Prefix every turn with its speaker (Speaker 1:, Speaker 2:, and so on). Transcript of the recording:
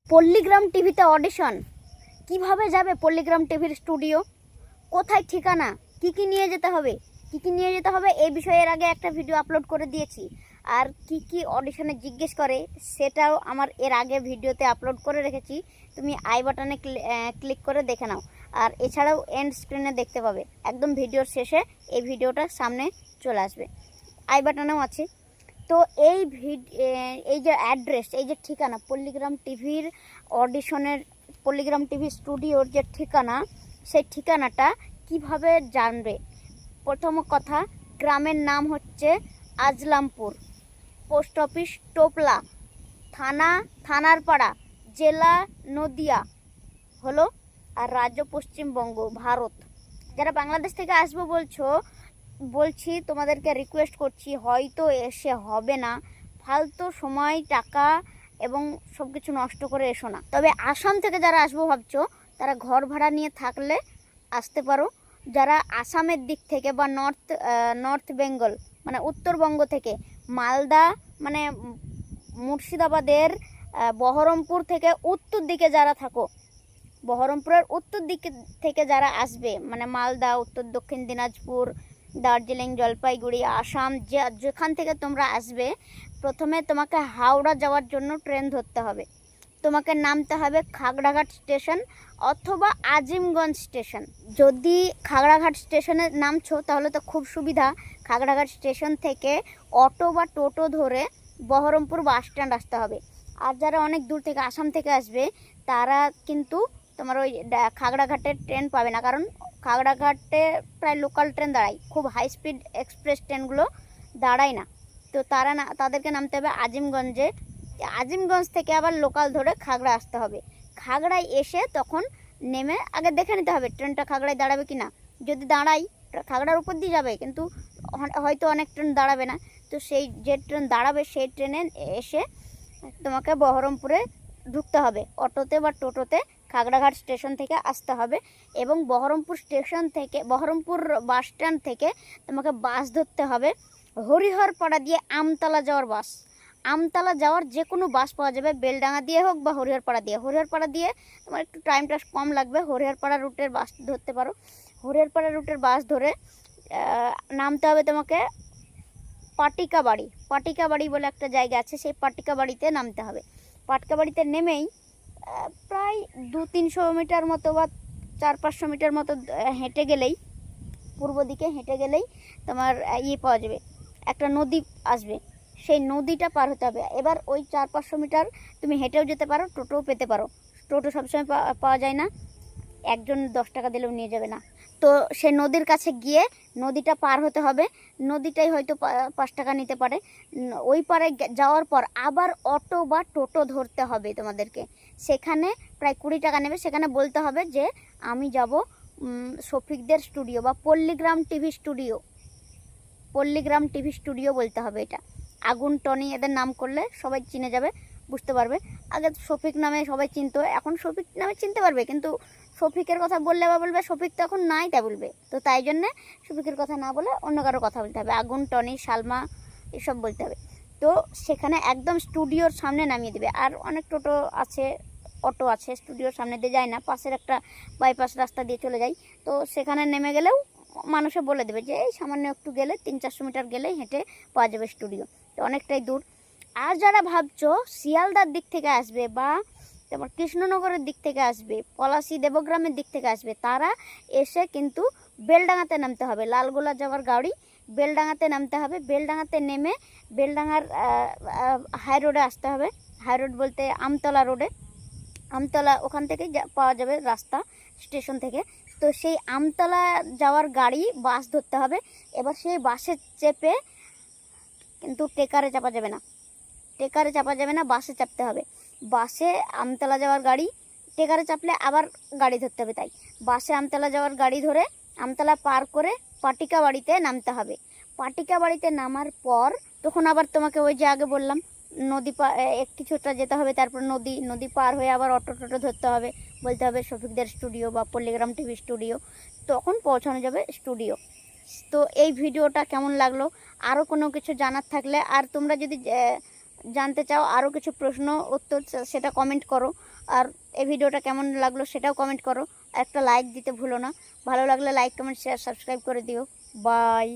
Speaker 1: পল্লীগ্রাম টিভিতে অডিশন কিভাবে যাবে? পল্লীগ্রাম টিভির স্টুডিও কোথায়, ঠিকানা, কি নিয়ে যেতে হবে, কি নিয়ে যেতে হবে এই বিষয়ে এর আগে একটা ভিডিও আপলোড করে দিয়েছি। আর কি অডিশনে জিজ্ঞেস করে সেটাও আমার এর আগে ভিডিওতে আপলোড করে রেখেছি। তুমি আই বাটনে ক্লিক করে দেখে নাও। আর এছাড়াও এন্ড স্ক্রিনে দেখতে পাবে, একদম ভিডিওর শেষে এই ভিডিওটা সামনে চলে আসবে, আই বাটনেও আছে। তো এই যে অ্যাড্রেস, এই যে ঠিকানা, পল্লীগ্রাম টিভির অডিশনের, পল্লীগ্রাম টিভি স্টুডিওর যে ঠিকানা, সেই ঠিকানাটা কিভাবে জানবে? প্রথম কথা, গ্রামের নাম হচ্ছে আজলামপুর, পোস্ট অফিস টোপলা, থানার পাড়া, জেলা নদিয়া হলো, আর রাজ্য পশ্চিমবঙ্গ, ভারত। যারা বাংলাদেশ থেকে আসবো বলছি তোমাদেরকে রিকোয়েস্ট করছি, হয়তো এসে হবে না, ফালতু সময়, টাকা এবং সব কিছু নষ্ট করে এসো না। তবে আসাম থেকে যারা আসবো ভাবছো, তারা ঘর ভাড়া নিয়ে থাকলে আসতে পারো। যারা আসামের দিক থেকে বা নর্থ বেঙ্গল মানে উত্তরবঙ্গ থেকে, মালদা মানে মুর্শিদাবাদের বহরমপুর থেকে উত্তর দিকে যারা থাকো, বহরমপুরের উত্তর দিক থেকে যারা আসবে, মানে মালদা, উত্তর দক্ষিণ দিনাজপুর, দার্জিলিং, জলপাইগুড়ি, আসাম, যেখান থেকে তোমরা আসবে, প্রথমে তোমাকে হাওড়া যাওয়ার জন্য ট্রেন ধরতে হবে। তোমাকে নামতে হবে খাগড়াঘাট স্টেশন অথবা আজিমগঞ্জ স্টেশন। যদি খাগড়াঘাট স্টেশনে নামছো তাহলে তো খুব সুবিধা, খাগড়াঘাট স্টেশন থেকে অটো বা টোটো ধরে বহরমপুর বাস স্ট্যান্ড আসতে হবে। আর যারা অনেক দূর থেকে, আসাম থেকে আসবে, তারা কিন্তু তোমার ওই খাগড়াঘাটের ট্রেন পাবে না, কারণ খাগড়াঘাটে প্রায় লোকাল ট্রেন দাঁড়ায়, খুব হাই স্পিড এক্সপ্রেস ট্রেনগুলো দাঁড়ায় না। তো তাদেরকে নামতে হবে আজিমগঞ্জে। আজিমগঞ্জ থেকে আবার লোকাল ধরে খাগড়া আসতে হবে। খাগড়ায় এসে তখন নেমে আগে দেখে নিতে হবে ট্রেনটা খাগড়ায় দাঁড়াবে কি না। যদি দাঁড়াই, খাগড়ার উপর দিয়ে যাবে, কিন্তু হয়তো অনেক ট্রেন দাঁড়াবে না। তো সেই যে ট্রেন দাঁড়াবে সেই ট্রেনে এসে তোমাকে বহরমপুরে ঢুকতে হবে, অটোতে বা টোটোতে খাগড়াঘাট স্টেশন থেকে আসতে হবে। এবং বহরমপুর স্টেশন থেকে, বহরমপুর বাস স্ট্যান্ড থেকে তোমাকে বাস ধরতে হবে হরিহরপাড়া দিয়ে আমতলা যাওয়ার বাস। আমতলা যাওয়ার যে কোনো বাস পাওয়া যাবে, বেলডাঙ্গা দিয়ে হোক বা হরিহরপাড়া দিয়ে। হরিহরপাড়া দিয়ে তোমার একটু টাইমটা কম লাগবে, হরিহরপাড়া রুটের বাস ধরতে পারো। হরিহরপাড়া রুটের বাস ধরে নামতে হবে তোমাকে পাটিকাবাড়ি বলে একটা জায়গা আছে, সেই পাটিকাবাড়িতে নামতে হবে। পাটিকাবাড়িতে নেমেই প্রায় 200-300 মিটার মতো বা 400-500 মিটার মতো হেঁটে গেলেই, পূর্ব দিকে হেঁটে গেলেই তোমার পাওয়া যাবে, একটা নদী আসবে, সেই নদীটা পার হতে হবে। এবার ওই 400-500 মিটার তুমি হেঁটেও যেতে পারো, টোটোও পেতে পারো। টোটো সবসময় পাওয়া যায় না, একজন 10 টাকা দিলেও নিয়ে যাবে না। তো সেই নদীর কাছে গিয়ে নদীটা পার হতে হবে, নদীটাই হয়তো 5 টাকা নিতে পারে। ওই পারে যাওয়ার পর আবার অটো বা টোটো ধরতে হবে তোমাদেরকে, সেখানে প্রায় 20 টাকা নেবে। সেখানে বলতে হবে যে আমি যাব শফিকদের স্টুডিও বা পল্লীগ্রাম টিভি স্টুডিও, পল্লীগ্রাম টিভি স্টুডিও বলতে হবে। এটা আগুন, টনি এদের নাম করলে সবাই চিনে যাবে, বুঝতে পারবে। আগে শফিক নামে সবাই চিনতো, এখন শফিক নামে চিনতে পারবে, কিন্তু শফিকের কথা বললে আবার বলবে শফিক তো এখন নাই, তাই বলবে। তো তাই জন্যে শফিকের কথা না বলে অন্য কারো কথা বলতে হবে, আগুন, টনি, সালমা এসব বলতে হবে। তো সেখানে একদম স্টুডিওর সামনে নামিয়ে দেবে। আর অনেক টোটো আছে, অটো আছে, স্টুডিওর সামনে দিয়ে যায় না, পাশের একটা বাইপাস রাস্তা দিয়ে চলে যায়। তো সেখানে নেমে গেলেও মানুষে বলে দেবে যে এই সামান্য একটু গেলে 300-400 মিটার গেলেই হেঁটে পাওয়া যাবে স্টুডিও, তো অনেকটাই দূর। আর যারা ভাবছো শিয়ালদার দিক থেকে আসবে বা তারপর কৃষ্ণনগরের দিক থেকে আসবে, পলাশী, দেবগ্রামের দিক থেকে আসবে, তারা এসে কিন্তু বেলডাঙাতে নামতে হবে। লালগোলা যাওয়ার গাড়ি বেলডাঙাতে নামতে হবে। বেলডাঙাতে নেমে বেলডাঙার হাই রোডে আসতে হবে। হাই রোড বলতে আমতলা রোডে, আমতলা ওখান থেকে পাওয়া যাবে রাস্তা স্টেশন থেকে। তো সেই আমতলা যাওয়ার গাড়ি, বাস ধরতে হবে। এবার সেই বাসে চেপে, কিন্তু টেকারে চাপা যাবে না, টেকারে চাপা যাবে না, বাসে চাপতে হবে। বাসে আমতলা যাওয়ার গাড়ি, টেকারে চাপলে আবার গাড়ি ধরতে হবে। তাই বাসে আমতলা যাওয়ার গাড়ি ধরে আমতলা পার করে পাটিকাবাড়িতে নামতে হবে। পাটিকাবাড়িতে নামার পর তখন আবার তোমাকে ওই যে আগে বললাম নদী কিছুটা যেতে হবে, তারপর নদী পার হয়ে আবার অটো টোটো ধরতে হবে, বলতে হবে শফিকদের স্টুডিও বা পল্লীগ্রাম টিভি স্টুডিও, তখন পৌঁছানো যাবে স্টুডিও। তো এই ভিডিওটা কেমন লাগলো, আরও কোনো কিছু জানার থাকলে, আর তোমরা যদি জানতে চাও আরও কিছু প্রশ্ন উত্তর সেটা কমেন্ট করো। আর এই ভিডিওটা কেমন লাগলো সেটাও কমেন্ট করো। একটা লাইক দিতে ভুলো না। ভালো লাগলে লাইক কমেন্ট শেয়ার সাবস্ক্রাইব করে দিও। বাই।